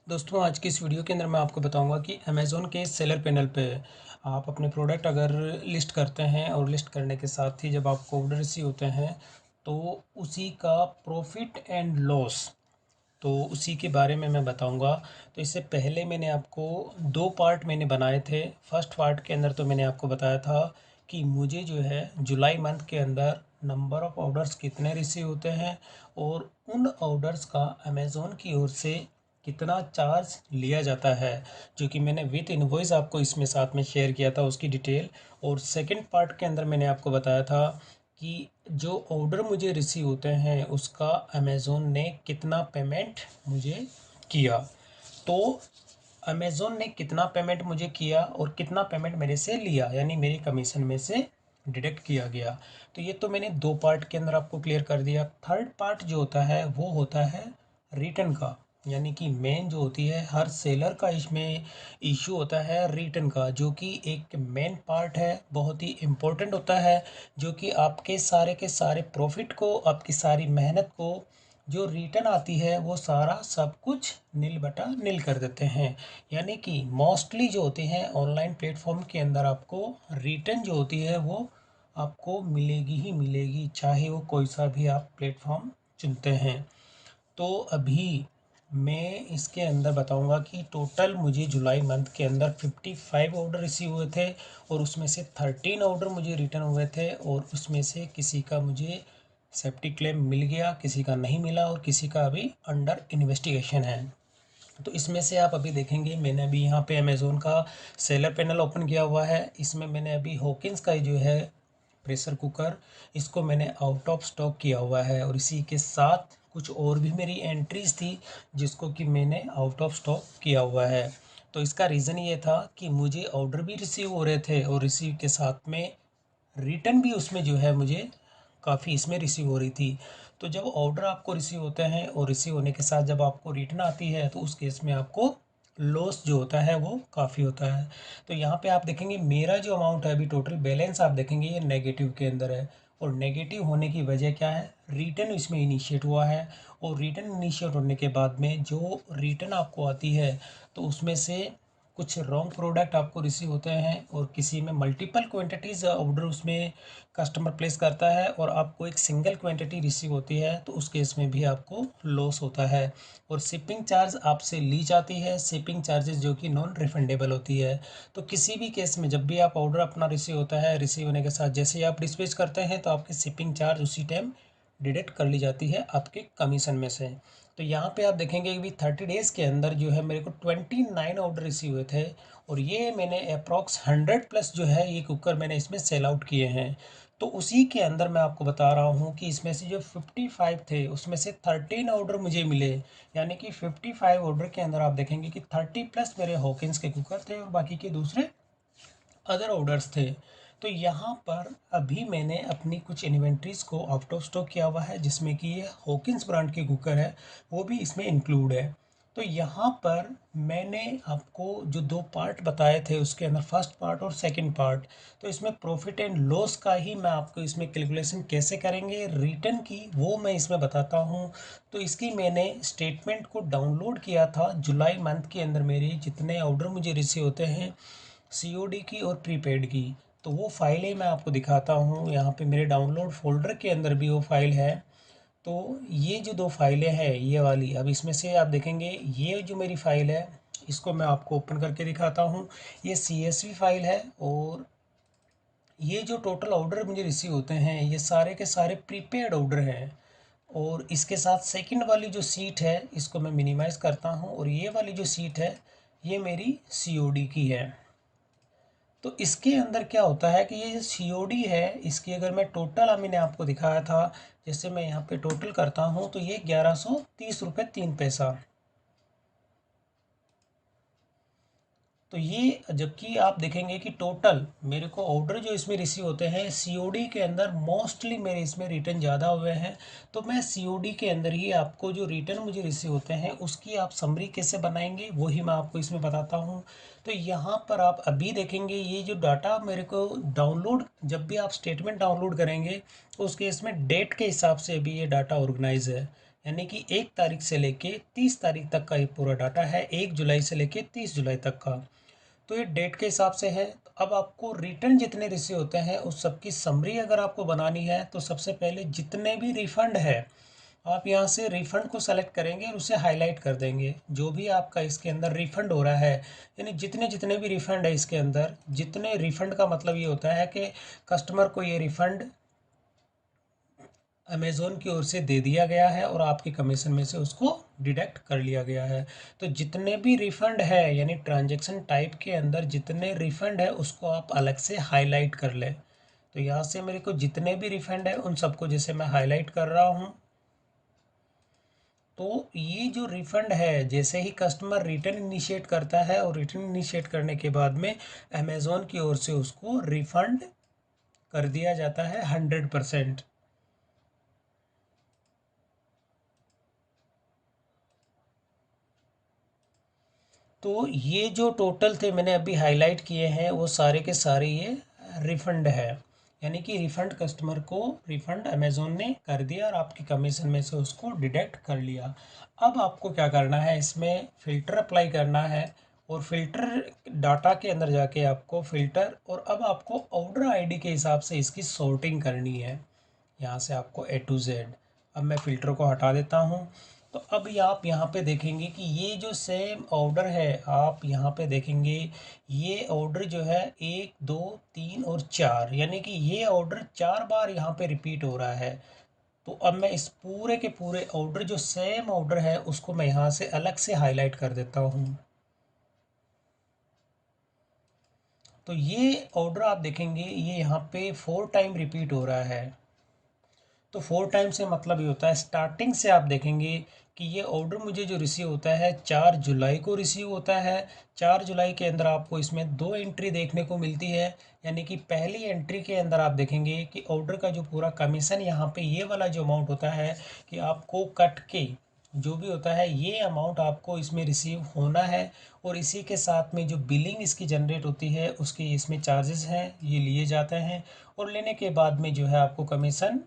दोस्तों आज की इस वीडियो के अंदर मैं आपको बताऊंगा कि अमेज़ॉन के सेलर पैनल पे आप अपने प्रोडक्ट अगर लिस्ट करते हैं और लिस्ट करने के साथ ही जब आपको ऑर्डर रिसीव होते हैं तो उसी का प्रॉफिट एंड लॉस तो उसी के बारे में मैं बताऊंगा। तो इससे पहले मैंने आपको दो पार्ट मैंने बनाए थे। फर्स्ट पार्ट के अंदर तो मैंने आपको बताया था कि मुझे जो है जुलाई मंथ के अंदर नंबर ऑफ़ ऑर्डर्स कितने रिसीव होते हैं और उन ऑर्डर्स का अमेज़ॉन की ओर से कितना चार्ज लिया जाता है, जो कि मैंने विथ इनवॉइस आपको इसमें साथ में शेयर किया था उसकी डिटेल। और सेकंड पार्ट के अंदर मैंने आपको बताया था कि जो ऑर्डर मुझे रिसीव होते हैं उसका अमेज़ॉन ने कितना पेमेंट मुझे किया। तो अमेज़ॉन ने कितना पेमेंट मुझे किया और कितना पेमेंट मेरे से लिया, यानी मेरी कमीशन में से डिडक्ट किया गया। तो ये तो मैंने दो पार्ट के अंदर आपको क्लियर कर दिया। थर्ड पार्ट जो होता है वो होता है रिटर्न का, यानी कि मेन जो होती है हर सेलर का इसमें इशू होता है रिटर्न का, जो कि एक मेन पार्ट है, बहुत ही इम्पोर्टेंट होता है, जो कि आपके सारे के सारे प्रॉफिट को, आपकी सारी मेहनत को जो रिटर्न आती है वो सारा सब कुछ नील बटा नील कर देते हैं। यानी कि मोस्टली जो होते हैं ऑनलाइन प्लेटफॉर्म के अंदर आपको रिटर्न जो होती है वो आपको मिलेगी ही मिलेगी, चाहे वो कोई सा भी आप प्लेटफॉर्म चुनते हैं। तो अभी मैं इसके अंदर बताऊंगा कि टोटल मुझे जुलाई मंथ के अंदर 55 ऑर्डर रिसीव हुए थे और उसमें से 13 ऑर्डर मुझे रिटर्न हुए थे और उसमें से किसी का मुझे सेफ्टी क्लेम मिल गया, किसी का नहीं मिला और किसी का अभी अंडर इन्वेस्टिगेशन है। तो इसमें से आप अभी देखेंगे मैंने अभी यहाँ पे अमेज़ोन का सेलर पैनल ओपन किया हुआ है। इसमें मैंने अभी हॉकिंस का जो है प्रेशर कुकर, इसको मैंने आउट ऑफ स्टॉक किया हुआ है और इसी के साथ कुछ और भी मेरी एंट्रीज थी जिसको कि मैंने आउट ऑफ स्टॉक किया हुआ है। तो इसका रीज़न ये था कि मुझे ऑर्डर भी रिसीव हो रहे थे और रिसीव के साथ में रिटर्न भी उसमें जो है मुझे काफ़ी इसमें रिसीव हो रही थी। तो जब ऑर्डर आपको रिसीव होते हैं और रिसीव होने के साथ जब आपको रिटर्न आती है तो उस केस में आपको लॉस जो होता है वो काफ़ी होता है। तो यहाँ पे आप देखेंगे मेरा जो अमाउंट है अभी टोटल बैलेंस आप देखेंगे ये नेगेटिव के अंदर है। और नेगेटिव होने की वजह क्या है, रिटर्न इसमें इनिशिएट हुआ है और रिटर्न इनिशिएट होने के बाद में जो रिटर्न आपको आती है तो उसमें से कुछ रॉन्ग प्रोडक्ट आपको रिसीव होते हैं और किसी में मल्टीपल क्वांटिटीज़ ऑर्डर उसमें कस्टमर प्लेस करता है और आपको एक सिंगल क्वांटिटी रिसीव होती है तो उस केस में भी आपको लॉस होता है। और शिपिंग चार्ज आपसे ली जाती है, शिपिंग चार्जेस जो कि नॉन रिफंडेबल होती है। तो किसी भी केस में जब भी आप ऑर्डर अपना रिसीव होता है, रिसीव होने के साथ जैसे ही आप डिस्पैच करते हैं तो आपकी शिपिंग चार्ज उसी टाइम डिडक्ट कर ली जाती है आपके कमीशन में से। तो यहाँ पे आप देखेंगे कि 30 डेज़ के अंदर जो है मेरे को 29 ऑर्डर रिसीव हुए थे और ये मैंने अप्रॉक्स 100 प्लस जो है ये कुकर मैंने इसमें सेल आउट किए हैं। तो उसी के अंदर मैं आपको बता रहा हूँ कि इसमें से जो 55 थे उसमें से 13 ऑर्डर मुझे मिले, यानी कि 55 ऑर्डर के अंदर आप देखेंगे कि 30 प्लस मेरे हॉकिंस के कुकर थे और बाकी के दूसरे अदर ऑर्डर्स थे। तो यहाँ पर अभी मैंने अपनी कुछ इन्वेंट्रीज़ को आउट ऑफ स्टॉक किया हुआ है जिसमें कि ये हॉकिंस ब्रांड के कुकर है वो भी इसमें इंक्लूड है। तो यहाँ पर मैंने आपको जो दो पार्ट बताए थे उसके अंदर फर्स्ट पार्ट और सेकंड पार्ट, तो इसमें प्रॉफिट एंड लॉस का ही मैं आपको इसमें कैलकुलेशन कैसे करेंगे रिटर्न की वो मैं इसमें बताता हूँ। तो इसकी मैंने स्टेटमेंट को डाउनलोड किया था जुलाई मंथ के अंदर, मेरे जितने ऑर्डर मुझे रिसीव होते हैं सीओडी की और प्रीपेड की, तो वो फाइलें मैं आपको दिखाता हूँ। यहाँ पे मेरे डाउनलोड फ़ोल्डर के अंदर भी वो फाइल है। तो ये जो दो फाइलें हैं ये वाली, अब इसमें से आप देखेंगे ये जो मेरी फ़ाइल है इसको मैं आपको ओपन करके दिखाता हूँ। ये CSV फाइल है और ये जो टोटल ऑर्डर मुझे रिसीव होते हैं ये सारे के सारे प्रीपेड ऑर्डर हैं। और इसके साथ सेकंड वाली जो सीट है इसको मैं मिनिमाइज़ करता हूँ और ये वाली जो सीट है ये मेरी सीओडी की है। तो इसके अंदर क्या होता है कि ये जो सीओडी है इसकी अगर मैं टोटल मैंने आपको दिखाया था, जैसे मैं यहाँ पे टोटल करता हूँ तो ये 1130 रुपये 3 पैसा। तो ये जबकि आप देखेंगे कि टोटल मेरे को ऑर्डर जो इसमें रिसीव होते हैं सीओडी के अंदर मोस्टली मेरे इसमें रिटर्न ज़्यादा हुए हैं। तो मैं सीओडी के अंदर ही आपको जो रिटर्न मुझे रिसीव होते हैं उसकी आप समरी कैसे बनाएंगे वही मैं आपको इसमें बताता हूँ। तो यहाँ पर आप अभी देखेंगे ये जो डाटा मेरे को डाउनलोड, जब भी आप स्टेटमेंट डाउनलोड करेंगे तो उसके इसमें डेट के हिसाब से भी ये डाटा ऑर्गेनाइज है। यानी कि 1 तारीख से लेके 30 तारीख तक का ये पूरा डाटा है, 1 जुलाई से लेके 30 जुलाई तक का। तो ये डेट के हिसाब से है। तो अब आपको रिटर्न जितने रिसीव होते हैं उस सब की समरी अगर आपको बनानी है तो सबसे पहले जितने भी रिफ़ंड है आप यहाँ से रिफ़ंड को सेलेक्ट करेंगे और उसे हाईलाइट कर देंगे। जो भी आपका इसके अंदर रिफ़ंड हो रहा है, यानी जितने जितने भी रिफ़ंड है इसके अंदर, जितने रिफ़ंड का मतलब ये होता है कि कस्टमर को ये रिफ़ंड अमेज़ोन की ओर से दे दिया गया है और आपके कमीशन में से उसको डिडक्ट कर लिया गया है। तो जितने भी रिफ़ंड है यानी ट्रांजैक्शन टाइप के अंदर जितने रिफ़ंड है उसको आप अलग से हाईलाइट कर लें। तो यहाँ से मेरे को जितने भी रिफ़ंड है उन सबको जैसे मैं हाईलाइट कर रहा हूँ, तो ये जो रिफ़ंड है जैसे ही कस्टमर रिटर्न इनिशिएट करता है और रिटर्न इनिशिएट करने के बाद में अमेज़ोन की ओर से उसको रिफ़ंड कर दिया जाता है 100%। तो ये जो टोटल थे मैंने अभी हाईलाइट किए हैं वो सारे के सारे ये रिफ़ंड है, यानी कि रिफ़ंड कस्टमर को रिफ़ंड अमेज़ोन ने कर दिया और आपकी कमीशन में से उसको डिडक्ट कर लिया। अब आपको क्या करना है, इसमें फ़िल्टर अप्लाई करना है और फ़िल्टर डाटा के अंदर जाके आपको फ़िल्टर और अब आपको ऑर्डर आईडी के हिसाब से इसकी सॉर्टिंग करनी है, यहाँ से आपको ए टू जेड। अब मैं फ़िल्टर को हटा देता हूँ। तो अब ये आप यहाँ पे देखेंगे कि ये जो सेम ऑर्डर है आप यहाँ पे देखेंगे, ये ऑर्डर जो है 1 2 3 और 4, यानी कि ये ऑर्डर 4 बार यहाँ पे रिपीट हो रहा है। तो अब मैं इस पूरे के पूरे ऑर्डर जो सेम ऑर्डर है उसको मैं यहाँ से अलग से हाईलाइट कर देता हूँ। तो ये ऑर्डर आप देखेंगे ये यहाँ पे 4 टाइम रिपीट हो रहा है। तो 4 टाइम से मतलब ये होता है स्टार्टिंग से आप देखेंगे कि ये ऑर्डर मुझे जो रिसीव होता है 4 जुलाई को रिसीव होता है। 4 जुलाई के अंदर आपको इसमें 2 एंट्री देखने को मिलती है, यानी कि पहली एंट्री के अंदर आप देखेंगे कि ऑर्डर का जो पूरा कमीशन यहाँ पे ये वाला जो अमाउंट होता है कि आपको कट के जो भी होता है ये अमाउंट आपको इसमें रिसीव होना है और इसी के साथ में जो बिलिंग इसकी जनरेट होती है उसके इसमें चार्जेस हैं ये लिए जाते हैं और लेने के बाद में जो है आपको कमीशन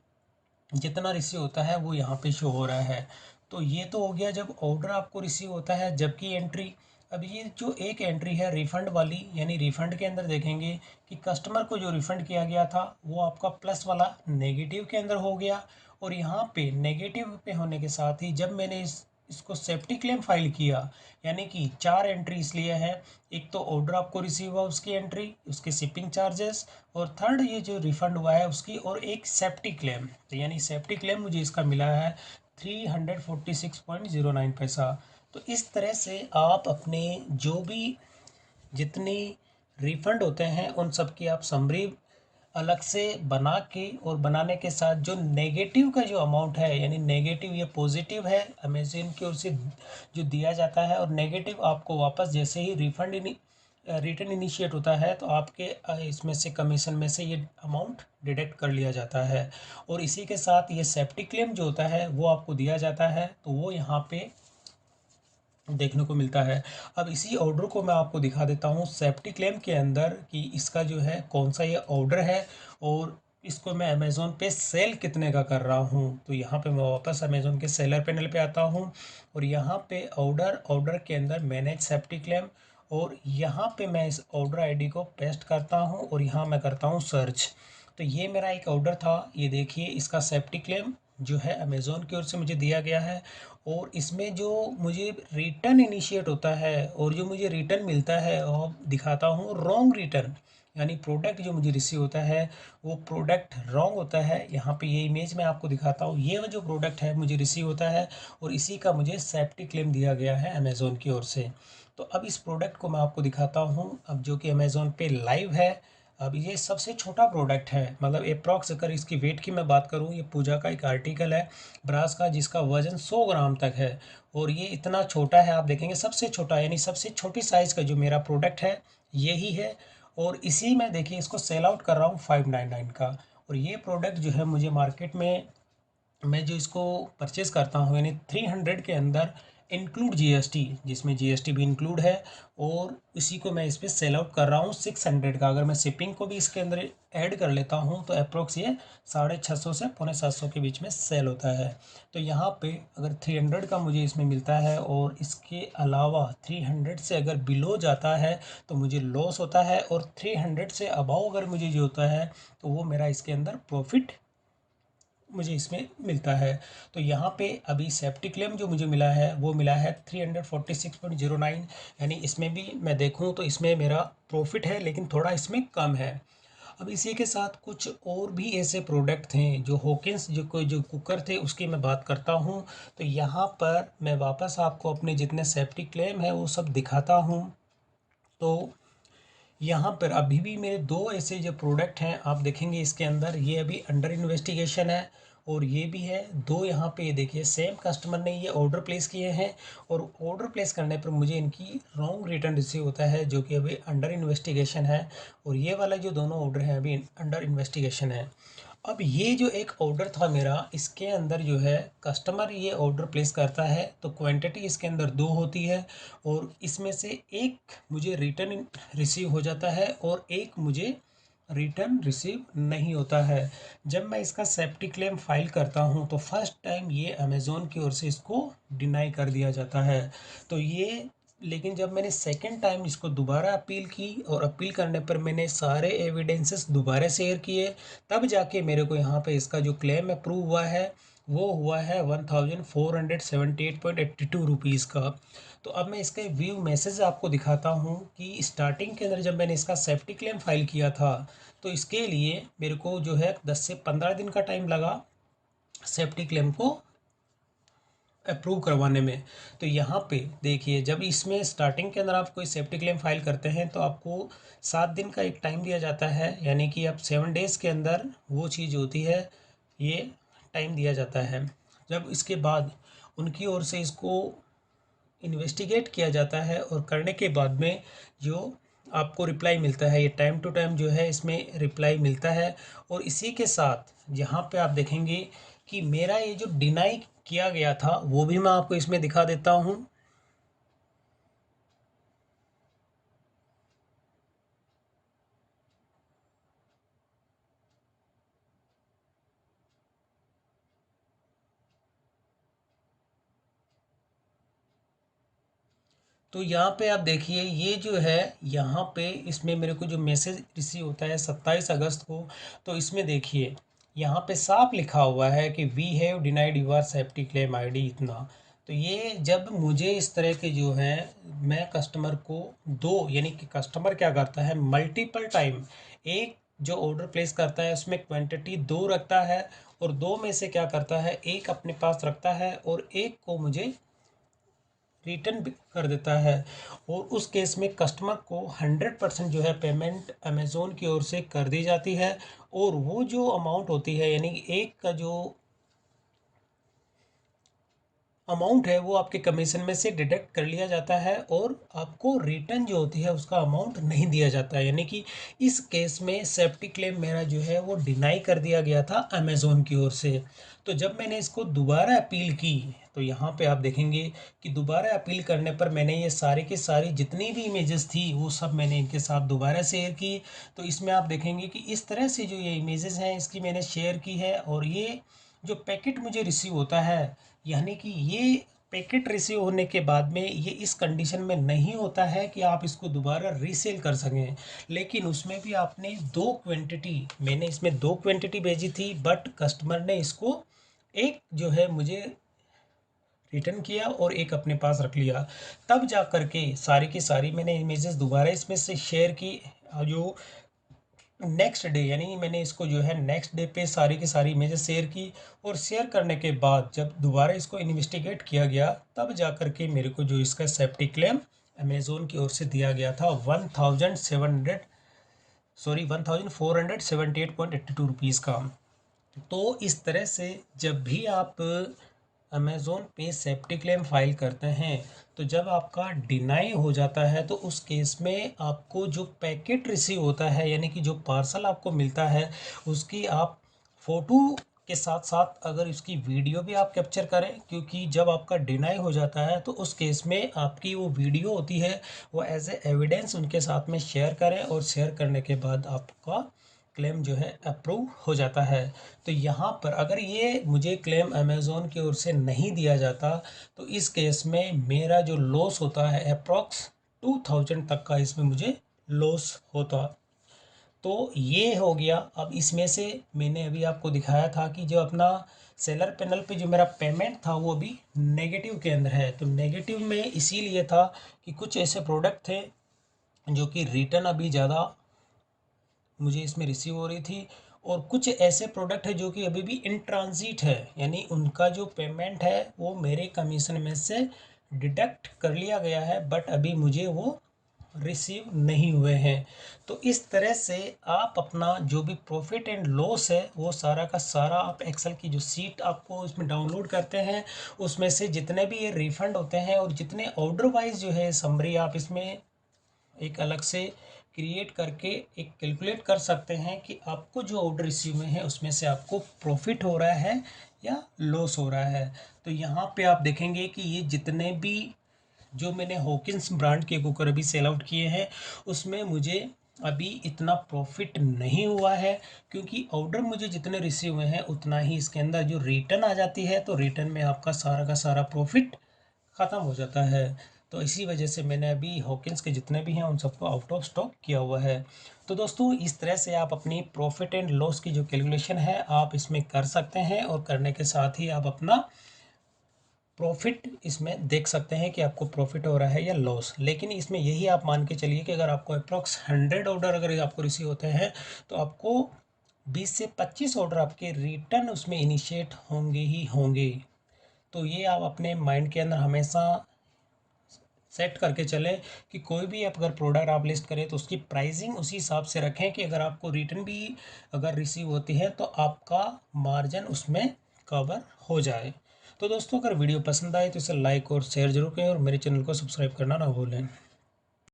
जितना रिसीव होता है वो यहाँ पे शो हो रहा है। तो ये तो हो गया जब ऑर्डर आपको रिसीव होता है, जबकि एंट्री अब ये जो एक एंट्री है रिफ़ंड वाली, यानी रिफ़ंड के अंदर देखेंगे कि कस्टमर को जो रिफ़ंड किया गया था वो आपका प्लस वाला नेगेटिव के अंदर हो गया और यहाँ पे नेगेटिव पे होने के साथ ही जब मैंने इसको सेफ्टी क्लेम फाइल किया, यानी कि 4 एंट्री इसलिए है, एक तो ऑर्डर आपको रिसीव हुआ उसकी एंट्री, उसके शिपिंग चार्जेस और थर्ड ये जो रिफ़ंड हुआ है उसकी और एक सेफ्टी क्लेम। तो यानी सेफ्टी क्लेम मुझे इसका मिला है 346.09 पैसा। तो इस तरह से आप अपने जो भी जितनी रिफ़ंड होते हैं उन सब की आप समरी अलग से बना के और बनाने के साथ जो नेगेटिव का जो अमाउंट है, यानी नेगेटिव ये पॉजिटिव है अमेज़न की ओर से जो दिया जाता है और नेगेटिव आपको वापस जैसे ही रिटर्न इनिशिएट होता है तो आपके इसमें से कमीशन में से ये अमाउंट डिडक्ट कर लिया जाता है और इसी के साथ ये सेफ्टी क्लेम जो होता है वो आपको दिया जाता है, तो वो यहाँ पे देखने को मिलता है। अब इसी ऑर्डर को मैं आपको दिखा देता हूँ सेफ्टी क्लेम के अंदर कि इसका जो है कौन सा ये ऑर्डर है और इसको मैं अमेज़ोन पे सेल कितने का कर रहा हूँ। तो यहाँ पे मैं वापस अमेज़ोन के सेलर पैनल पे आता हूँ और यहाँ पे ऑर्डर के अंदर मैनेज सेफ्टी क्लेम और यहाँ पे मैं इस ऑर्डर आईडी को पेस्ट करता हूँ और यहाँ मैं करता हूँ सर्च। तो ये मेरा एक ऑर्डर था, ये देखिए इसका सेफ्टी क्लेम जो है अमेज़ोन की ओर से मुझे दिया गया है और इसमें जो मुझे रिटर्न इनिशिएट होता है और जो मुझे रिटर्न मिलता है वो दिखाता हूँ रॉन्ग रिटर्न, यानी प्रोडक्ट जो मुझे रिसीव होता है वो प्रोडक्ट रॉन्ग होता है। यहाँ पे ये इमेज मैं आपको दिखाता हूँ, ये जो प्रोडक्ट है मुझे रिसीव होता है और इसी का मुझे सेफ्टी क्लेम दिया गया है अमेज़ोन की ओर से। तो अब इस प्रोडक्ट को मैं आपको दिखाता हूँ अब जो कि अमेज़ोन पे लाइव है। अब ये सबसे छोटा प्रोडक्ट है, मतलब अप्रॉक्स अगर इसकी वेट की मैं बात करूँ, ये पूजा का एक आर्टिकल है ब्रास का जिसका वज़न 100 ग्राम तक है और ये इतना छोटा है, आप देखेंगे सबसे छोटा यानी सबसे छोटी साइज़ का जो मेरा प्रोडक्ट है यही है और इसी में देखिए इसको सेल आउट कर रहा हूँ 599 का। और ये प्रोडक्ट जो है मुझे मार्केट में मैं जो इसको परचेज़ करता हूँ यानी 300 के अंदर इंक्लूड जीएसटी, जिसमें जीएसटी भी इंक्लूड है, और इसी को मैं इस पर सेल आउट कर रहा हूँ 600 का। अगर मैं शिपिंग को भी इसके अंदर ऐड कर लेता हूँ तो अप्रोक्स ये 650 से 750 के बीच में सेल होता है। तो यहाँ पे अगर 300 का मुझे इसमें मिलता है और इसके अलावा 300 से अगर बिलो जाता है तो मुझे लॉस होता है, और 300 से अबाव अगर मुझे जो होता है तो वो मेरा इसके अंदर प्रॉफिट मुझे इसमें मिलता है। तो यहाँ पे अभी सेफ्टी क्लेम जो मुझे मिला है वो मिला है 346.09, यानी इसमें भी मैं देखूँ तो इसमें मेरा प्रॉफिट है, लेकिन थोड़ा इसमें कम है। अब इसी के साथ कुछ और भी ऐसे प्रोडक्ट थे जो हॉकिंस जो कुकर थे उसकी मैं बात करता हूँ। तो यहाँ पर मैं वापस आपको अपने जितने सेफ्टी क्लेम है वो सब दिखाता हूँ। तो यहाँ पर अभी भी मेरे दो ऐसे जो प्रोडक्ट हैं आप देखेंगे इसके अंदर, ये अभी अंडर इन्वेस्टिगेशन है, और ये भी है दो। यहाँ पे ये देखिए सेम कस्टमर ने ये ऑर्डर प्लेस किए हैं, और ऑर्डर प्लेस करने पर मुझे इनकी रॉन्ग रिटर्न रिसीव होता है जो कि अभी अंडर इन्वेस्टिगेशन है, और ये वाला जो दोनों ऑर्डर हैं अभी अंडर इन्वेस्टिगेशन है। अब ये जो एक ऑर्डर था मेरा, इसके अंदर जो है कस्टमर ये ऑर्डर प्लेस करता है तो क्वांटिटी इसके अंदर दो होती है, और इसमें से एक मुझे रिटर्न रिसीव हो जाता है और एक मुझे रिटर्न रिसीव नहीं होता है। जब मैं इसका सेफ्टी क्लेम फाइल करता हूं तो फर्स्ट टाइम ये अमेज़ोन की ओर से इसको डिनाई कर दिया जाता है। तो ये, लेकिन जब मैंने सेकंड टाइम इसको दोबारा अपील की, और अपील करने पर मैंने सारे एविडेंसेस दोबारा शेयर किए, तब जाके मेरे को यहाँ पे इसका जो क्लेम अप्रूव हुआ है वो हुआ है 1478.82 रुपीज़ का। तो अब मैं इसका व्यू मैसेज आपको दिखाता हूँ कि स्टार्टिंग के अंदर जब मैंने इसका सेफ्टी क्लेम फाइल किया था तो इसके लिए मेरे को जो है 10 से 15 दिन का टाइम लगा सेफ्टी क्लेम को अप्रूव करवाने में। तो यहाँ पे देखिए, जब इसमें स्टार्टिंग के अंदर आप कोई सेफ्टी क्लेम फाइल करते हैं तो आपको 7 दिन का एक टाइम दिया जाता है, यानी कि आप 7 डेज़ के अंदर वो चीज़ होती है, ये टाइम दिया जाता है। जब इसके बाद उनकी ओर से इसको इन्वेस्टिगेट किया जाता है, और करने के बाद में जो आपको रिप्लाई मिलता है, ये टाइम टू टाइम जो है इसमें रिप्लाई मिलता है। और इसी के साथ यहाँ पे आप देखेंगे कि मेरा ये जो डिनाई किया गया था वो भी मैं आपको इसमें दिखा देता हूँ। तो यहाँ पे आप देखिए, ये जो है यहाँ पे इसमें मेरे को जो मैसेज रिसीव होता है 27 अगस्त को, तो इसमें देखिए यहाँ पे साफ लिखा हुआ है कि we have denied your safety claim ID इतना। तो ये जब मुझे इस तरह के जो है, मैं कस्टमर को दो, यानी कि कस्टमर क्या करता है मल्टीपल टाइम, एक जो ऑर्डर प्लेस करता है उसमें क्वांटिटी दो रखता है, और दो में से क्या करता है एक अपने पास रखता है और एक को मुझे रिटर्न कर देता है। और उस केस में कस्टमर को 100% जो है पेमेंट अमेज़ोन की ओर से कर दी जाती है, और वो जो अमाउंट होती है, यानी कि एक का जो अमाउंट है वो आपके कमीशन में से डिडक्ट कर लिया जाता है, और आपको रिटर्न जो होती है उसका अमाउंट नहीं दिया जाता है। यानी कि इस केस में सेफ्टी क्लेम मेरा जो है वो डिनाई कर दिया गया था अमेज़ोन की ओर से। तो जब मैंने इसको दोबारा अपील की तो यहाँ पे आप देखेंगे कि दोबारा अपील करने पर मैंने ये सारी की सारी जितनी भी इमेजेस थी वो सब मैंने इनके साथ दोबारा शेयर की। तो इसमें आप देखेंगे कि इस तरह से जो ये इमेजेस हैं इसकी मैंने शेयर की है, और ये जो पैकेट मुझे रिसीव होता है, यानी कि ये पैकेट रिसीव होने के बाद में ये इस कंडीशन में नहीं होता है कि आप इसको दोबारा रीसेल कर सकें, लेकिन उसमें भी आपने दो क्वांटिटी, मैंने इसमें दो क्वांटिटी भेजी थी, बट कस्टमर ने इसको एक जो है मुझे रिटर्न किया और एक अपने पास रख लिया। तब जा कर के सारी की सारी मैंने इमेजेस दोबारा इसमें से शेयर की, जो नेक्स्ट डे, यानी मैंने इसको जो है नेक्स्ट डे पे सारी की सारी इमेजेस शेयर की, और शेयर करने के बाद जब दोबारा इसको इन्वेस्टिगेट किया गया तब जा कर के मेरे को जो इसका सेफ्टी क्लेम अमेज़ोन की ओर से दिया गया था 1478.82 रुपीज़ का। तो इस तरह से जब भी आप अमेज़ोन पे सेफ्टी क्लेम फाइल करते हैं तो जब आपका डिनाई हो जाता है तो उस केस में आपको जो पैकेट रिसीव होता है, यानी कि जो पार्सल आपको मिलता है, उसकी आप फ़ोटो के साथ साथ अगर इसकी वीडियो भी आप कैप्चर करें, क्योंकि जब आपका डिनाई हो जाता है तो उस केस में आपकी वो वीडियो होती है वो एज ए एविडेंस उनके साथ में शेयर करें, और शेयर करने के बाद आपका क्लेम जो है अप्रूव हो जाता है। तो यहाँ पर अगर ये मुझे क्लेम अमेज़ोन की ओर से नहीं दिया जाता तो इस केस में मेरा जो लॉस होता है अप्रॉक्स 2000 तक का इसमें मुझे लॉस होता। तो ये हो गया। अब इसमें से मैंने अभी आपको दिखाया था कि जो अपना सेलर पैनल पे जो मेरा पेमेंट था वो अभी नेगेटिव के अंदर है। तो नेगेटिव में इसीलिए था कि कुछ ऐसे प्रोडक्ट थे जो कि रिटर्न अभी ज़्यादा मुझे इसमें रिसीव हो रही थी, और कुछ ऐसे प्रोडक्ट है जो कि अभी भी इन ट्रांजिट है, यानी उनका जो पेमेंट है वो मेरे कमीशन में से डिडक्ट कर लिया गया है, बट अभी मुझे वो रिसीव नहीं हुए हैं। तो इस तरह से आप अपना जो भी प्रॉफिट एंड लॉस है वो सारा का सारा आप एक्सेल की जो सीट आपको इसमें डाउनलोड करते हैं उसमें से जितने भी ये रिफंड होते हैं और जितने ऑर्डर वाइज जो है समरी आप इसमें एक अलग से क्रिएट करके एक कैलकुलेट कर सकते हैं कि आपको जो ऑर्डर रिसीव में है उसमें से आपको प्रॉफिट हो रहा है या लॉस हो रहा है। तो यहाँ पे आप देखेंगे कि ये जितने भी जो मैंने हॉकिंस ब्रांड के कुकर अभी सेल आउट किए हैं उसमें मुझे अभी इतना प्रॉफिट नहीं हुआ है, क्योंकि ऑर्डर मुझे जितने रिसीव हुए हैं उतना ही इसके अंदर जो रिटर्न आ जाती है, तो रिटर्न में आपका सारा का सारा प्रॉफिट ख़त्म हो जाता है। तो इसी वजह से मैंने अभी हॉकिंस के जितने भी हैं उन सबको आउट ऑफ स्टॉक किया हुआ है। तो दोस्तों इस तरह से आप अपनी प्रॉफिट एंड लॉस की जो कैलकुलेशन है आप इसमें कर सकते हैं, और करने के साथ ही आप अपना प्रॉफिट इसमें देख सकते हैं कि आपको प्रॉफिट हो रहा है या लॉस। लेकिन इसमें यही आप मान के चलिए कि अगर आपको अप्रॉक्स 100 ऑर्डर अगर आपको रिसीव होते हैं तो आपको 20 से 25 ऑर्डर आपके रिटर्न उसमें इनिशिएट होंगे ही होंगे। तो ये आप अपने माइंड के अंदर हमेशा सेट करके चलें कि कोई भी आप अगर प्रोडक्ट आप लिस्ट करें तो उसकी प्राइसिंग उसी हिसाब से रखें कि अगर आपको रिटर्न भी अगर रिसीव होती है तो आपका मार्जिन उसमें कवर हो जाए। तो दोस्तों अगर वीडियो पसंद आए तो इसे लाइक और शेयर जरूर करें, और मेरे चैनल को सब्सक्राइब करना ना भूलें।